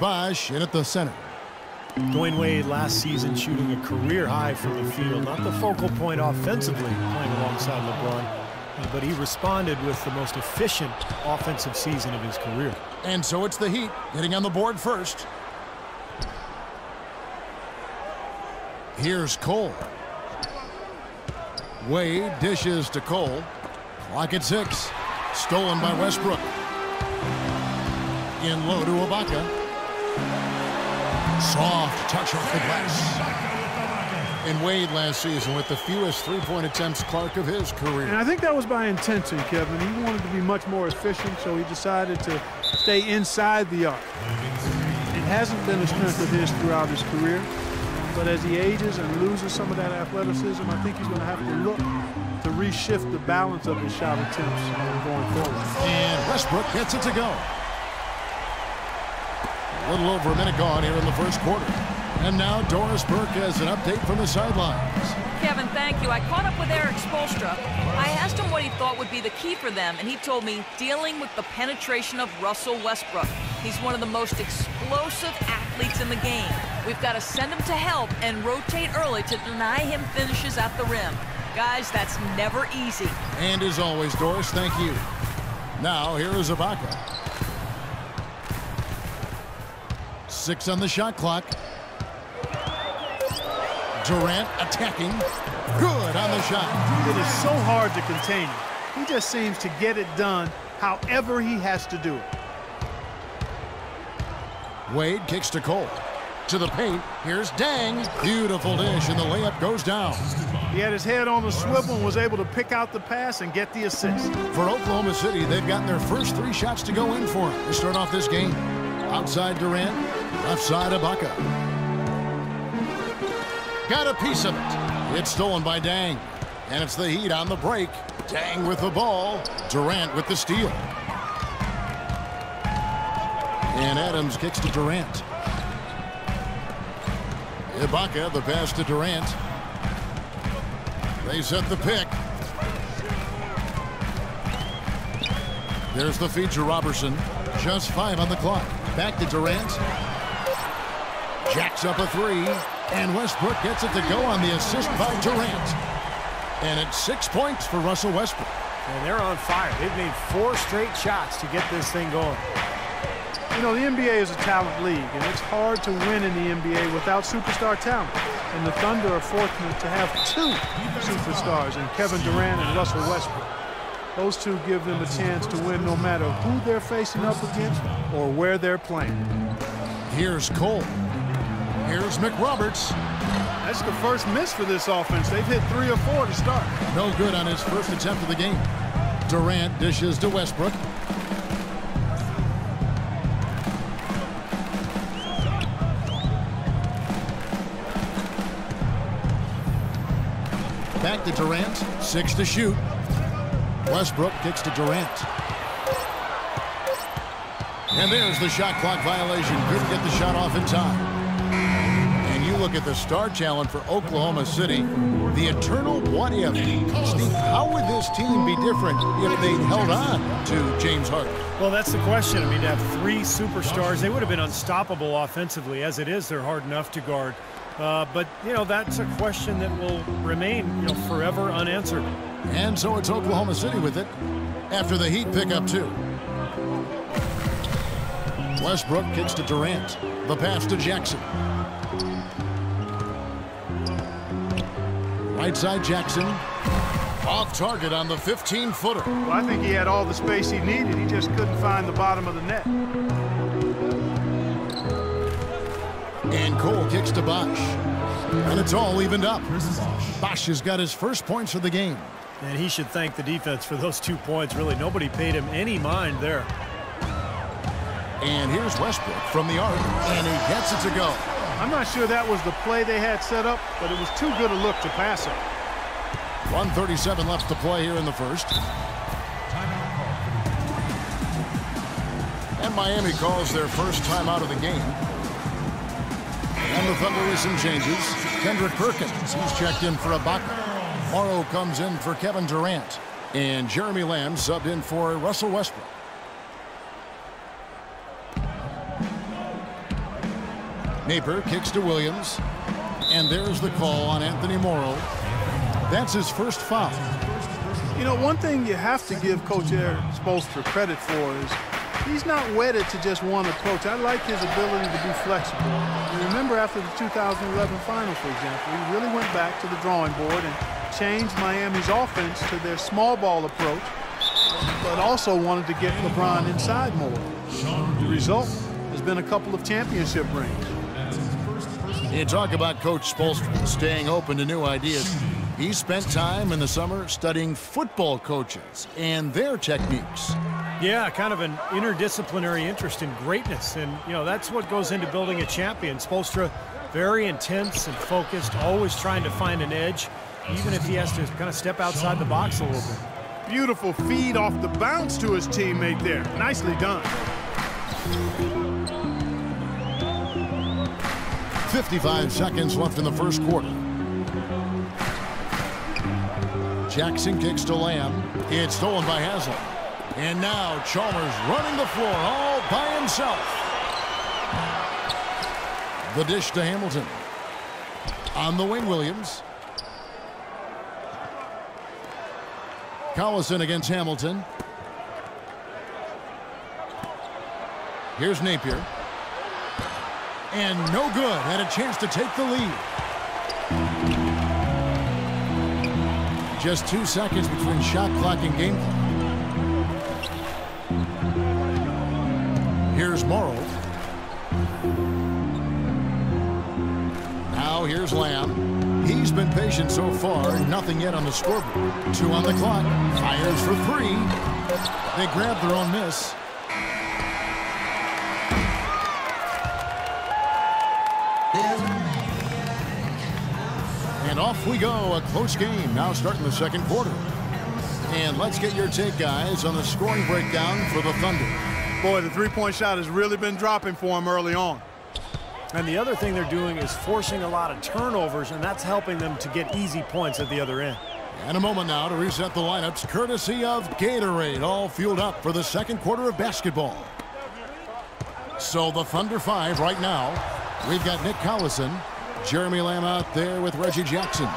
Bosh in at the center. Dwayne Wade last season shooting a career high from the field. Not the focal point offensively playing alongside LeBron, but he responded with the most efficient offensive season of his career. And so it's the Heat getting on the board first. Here's Cole. Wade dishes to Cole. Clock at 6. Stolen by Westbrook. In low to Ibaka. Soft touch off the glass. And Wade last season with the fewest three-point attempts, Clark, of his career. And I think that was by intention, Kevin. He wanted to be much more efficient, so he decided to stay inside the arc. It hasn't been a strength of his throughout his career, but as he ages and loses some of that athleticism, I think he's going to have to look to reshift the balance of his shot attempts going forward. And Westbrook gets it to go. A little over a minute gone here in the first quarter. And now Doris Burke has an update from the sidelines. Kevin, thank you. I caught up with Eric Spoelstra. I asked him what he thought would be the key for them, and he told me dealing with the penetration of Russell Westbrook. He's one of the most explosive athletes in the game. We've got to send him to help and rotate early to deny him finishes at the rim. Guys, that's never easy. And as always, Doris, thank you. Now, here is Ibaka. 6 on the shot clock. Durant attacking. Good on the shot. It is so hard to contain him. He just seems to get it done however he has to do it. Wade kicks to Cole. To the paint. Here's Dang. Beautiful dish, and the layup goes down. He had his head on the swivel and was able to pick out the pass and get the assist. For Oklahoma City, they've gotten their first 3 shots to go in for him to start off this game. Outside Durant, left side Ibaka. Got a piece of it. It's stolen by Dang. And it's the Heat on the break. Dang with the ball. Durant with the steal. And Adams kicks to Durant. Ibaka, the pass to Durant. They set the pick. There's the feed to Robertson. Just 5 on the clock. Back to Durant. Jacks up a 3. And Westbrook gets it to go on the assist by Durant. And it's 6 points for Russell Westbrook. And they're on fire. They've made 4 straight shots to get this thing going. You know, the NBA is a talent league, and it's hard to win in the NBA without superstar talent. And the Thunder are fortunate to have 2 superstars in Kevin Durant and Russell Westbrook. Those 2 give them a chance to win no matter who they're facing up against or where they're playing. Here's Cole. Here's McRoberts. That's the first miss for this offense. They've hit 3 or 4 to start. No good on his first attempt of the game. Durant dishes to Westbrook. Back to Durant. 6 to shoot. Westbrook kicks to Durant. And there's the shot clock violation. Couldn't get the shot off in time. And you look at the star talent for Oklahoma City. The eternal what if. Steve, how would this team be different if they held on to James Harden? Well, that's the question. I mean, to have 3 superstars, they would have been unstoppable offensively. As it is, they're hard enough to guard. But, you know, that's a question that will remain, forever unanswered. And so it's Oklahoma City with it after the Heat pick up 2. Westbrook kicks to Durant. The pass to Jackson. Right side Jackson. Off target on the 15-footer. Well, I think he had all the space he needed. He just couldn't find the bottom of the net. And Cole kicks to Bosh. And it's all evened up. Bosh has got his first points of the game. And he should thank the defense for those 2 points. Really, nobody paid him any mind there. And here's Westbrook from the arc, and he gets it to go. I'm not sure that was the play they had set up, but it was too good a look to pass it. 1:37 left to play here in the first. And Miami calls their first time out of the game. And the Thunder with some changes. Kendrick Perkins, he's checked in for Ibaka. Morrow comes in for Kevin Durant. And Jeremy Lamb subbed in for Russell Westbrook. Napier kicks to Williams. And there's the call on Anthony Morrow. That's his first foul. You know, one thing you have to give Coach Eric Spoelstra credit for is he's not wedded to just one approach. I like his ability to be flexible. You remember after the 2011 final, for example, he really went back to the drawing board and changed Miami's offense to their small ball approach, but also wanted to get LeBron inside more. The result has been a couple of championship rings. You talk about Coach Spoelstra staying open to new ideas. He spent time in the summer studying football coaches and their techniques. Yeah, kind of an interdisciplinary interest in greatness. And, you know, that's what goes into building a champion. Spoelstra, very intense and focused, always trying to find an edge, even if he has to kind of step outside the box a little bit. Beautiful feed off the bounce to his teammate there. Nicely done. 55 seconds left in the first quarter. Jackson kicks to Lamb. It's stolen by Haslam. And now Chalmers running the floor all by himself. The dish to Hamilton. On the wing, Williams. Collison against Hamilton. Here's Napier. And no good. Had a chance to take the lead. Just 2 seconds between shot clock and game clock. Here's Morrow. Now here's Lamb. He's been patient so far. Nothing yet on the scoreboard. 2 on the clock. Fires for 3. They grab their own miss. And off we go. A close game now starting the second quarter. And let's get your take, guys, on the scoring breakdown for the Thunder. Boy, the three-point shot has really been dropping for him early on. And the other thing they're doing is forcing a lot of turnovers, and that's helping them to get easy points at the other end. And a moment now to reset the lineups, courtesy of Gatorade, all fueled up for the second quarter of basketball. So the Thunder 5 right now. We've got Nick Collison, Jeremy Lamb out there with Reggie Jackson.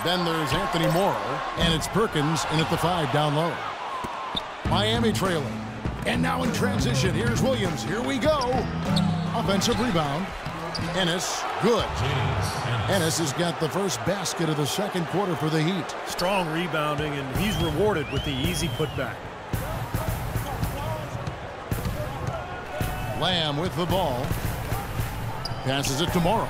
Then there's Anthony Morrow, and it's Perkins in at the 5 down low. Miami trailing. And now in transition, here's Williams. Here we go. Offensive rebound. Ennis, good. Ennis has got the first basket of the second quarter for the Heat. Strong rebounding, and he's rewarded with the easy putback. Lamb with the ball. Passes it to Morrow.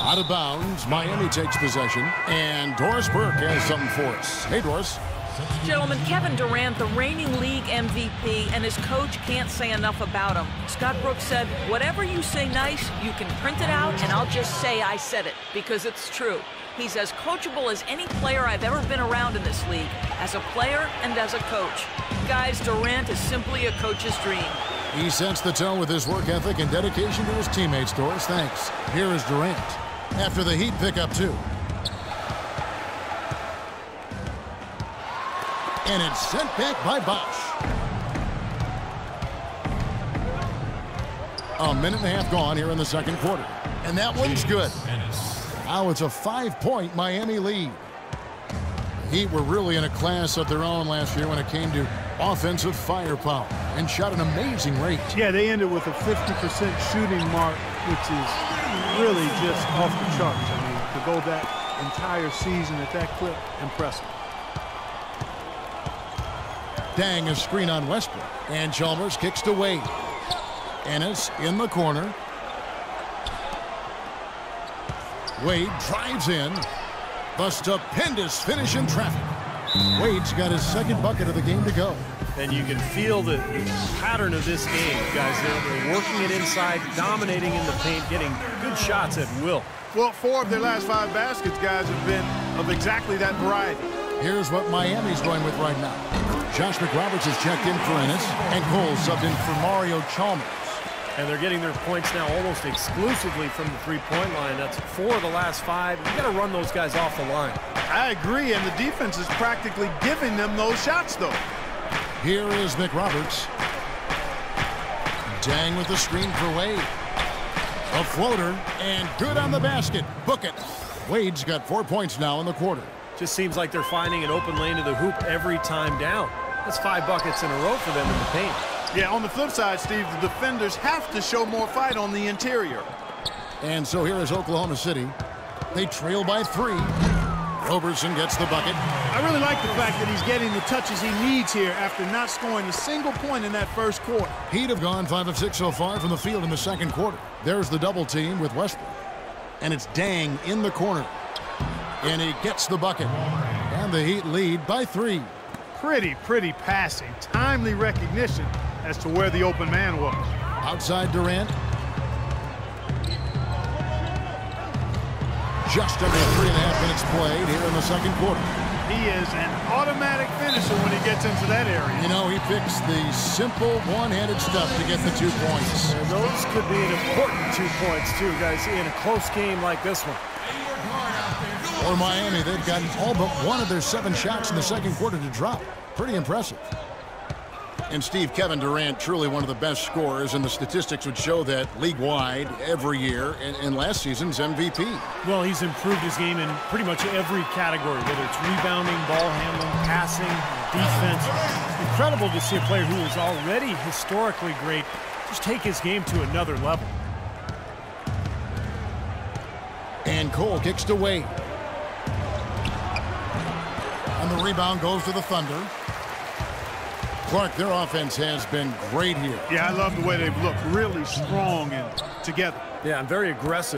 Out of bounds. Miami takes possession. And Doris Burke has something for us. Hey, Doris. Gentlemen, Kevin Durant, the reigning league MVP, and his coach can't say enough about him. Scott Brooks said, whatever you say nice, you can print it out, and I'll just say I said it, because it's true. He's as coachable as any player I've ever been around in this league, as a player and as a coach. Guys, Durant is simply a coach's dream. He sets the tone with his work ethic and dedication to his teammates, Doris. Thanks. Here is Durant. After the Heat pick up 2. And it's sent back by Bosch. A minute and a half gone here in the second quarter. And that one's good. Now it's a 5-point Miami lead. The Heat were really in a class of their own last year when it came to offensive firepower and shot an amazing rate. Yeah, they ended with a 50% shooting mark, which is really just off the charts. I mean, to go that entire season at that clip, impressive. Dang, a screen on Westbrook. And Chalmers kicks to Wade. Ennis in the corner. Wade drives in. The stupendous finish in traffic. Wade's got his second bucket of the game to go. And you can feel the pattern of this game, guys. They're working it inside, dominating in the paint, getting good shots at will. Well, 4 of their last 5 baskets, guys, have been of exactly that variety. Here's what Miami's going with right now. Josh McRoberts has checked in for Ennis, and Cole subbed in for Mario Chalmers. And they're getting their points now almost exclusively from the three-point line. That's 4 of the last 5. You got to run those guys off the line. I agree, and the defense is practically giving them those shots, though. Here is McRoberts. Dang with the screen for Wade. A floater, and good on the basket. Book it. Wade's got 4 points now in the quarter. Just seems like they're finding an open lane to the hoop every time down. That's 5 buckets in a row for them in the paint. Yeah, on the flip side, Steve, the defenders have to show more fight on the interior. And so here is Oklahoma City. They trail by 3. Roberson gets the bucket. I really like the fact that he's getting the touches he needs here after not scoring a single point in that first quarter. Heat have gone 5 of 6 so far from the field in the second quarter. There's the double team with Westbrook. And it's Dang in the corner. And he gets the bucket. And the Heat lead by 3. Pretty passing. Timely recognition as to where the open man was. Outside Durant. Just under 3.5 minutes played here in the second quarter. He is an automatic finisher when he gets into that area. You know, he picks the simple one-handed stuff to get the 2 points. And those could be an important 2 points, too, guys, in a close game like this one. For Miami, they've gotten all but 1 of their 7 shots in the second quarter to drop. Pretty impressive. And Steve, Kevin Durant, truly one of the best scorers, and the statistics would show that league-wide every year, and last season's MVP. Well, he's improved his game in pretty much every category, whether it's rebounding, ball handling, passing, defense. Incredible to see a player who is already historically great just take his game to another level. And Cole kicks to Wade. And the rebound goes to the Thunder. Clark, their offense has been great here. Yeah, I love the way they've looked really strong and together. Yeah, and very aggressive.